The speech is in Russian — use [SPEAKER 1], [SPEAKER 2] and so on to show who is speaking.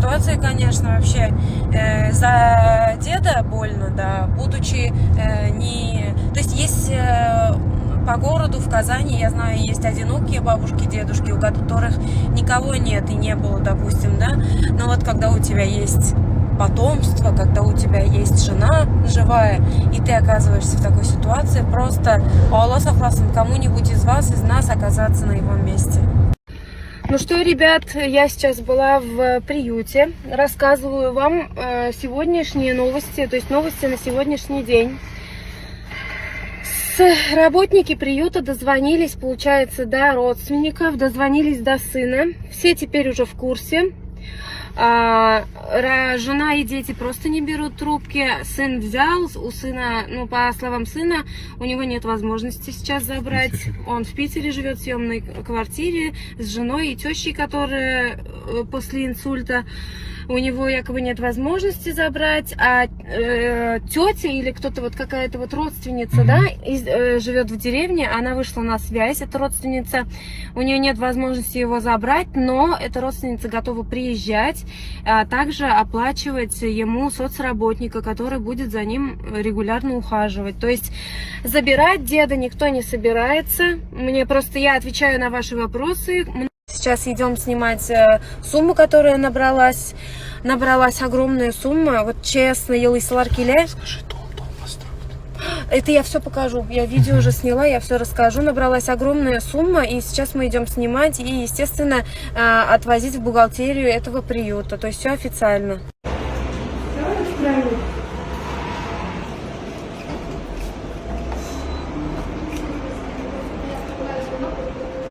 [SPEAKER 1] ситуации, конечно, вообще за деда больно, да, будучи не... То есть по городу в Казани, я знаю, есть одинокие бабушки, дедушки, у которых никого нет и не было, допустим, да, но вот когда у тебя есть потомство, когда у тебя есть жена живая, и ты оказываешься в такой ситуации, просто Аллах сохласын кому-нибудь из вас, из нас оказаться на его месте. Ну что, ребят, я сейчас была в приюте, рассказываю вам сегодняшние новости, то есть новости на сегодняшний день. Работники приюта дозвонились, получается, до родственников, дозвонились до сына. Все теперь уже в курсе. Жена и дети просто не берут трубки. Сын взял, у сына, ну, по словам сына, у него нет возможности сейчас забрать. Он в Питере живет в съемной квартире с женой и тещей, которая после инсульта. У него якобы нет возможности забрать, а тетя или кто-то, вот какая-то вот родственница, да, живет в деревне, она вышла на связь, эта родственница, у нее нет возможности его забрать, но эта родственница готова приезжать, а также оплачивать ему соцработника, который будет за ним регулярно ухаживать. То есть забирать деда никто не собирается. Я отвечаю на ваши вопросы. Сейчас идем снимать сумму, которая набралась. Набралась огромная сумма. Вот честно, Елисалар Келе.
[SPEAKER 2] Скажи, дом построят.
[SPEAKER 1] Это я все покажу. Я видео уже сняла, я все расскажу. Набралась огромная сумма, и сейчас мы идем снимать и, естественно, отвозить в бухгалтерию этого приюта. То есть все официально.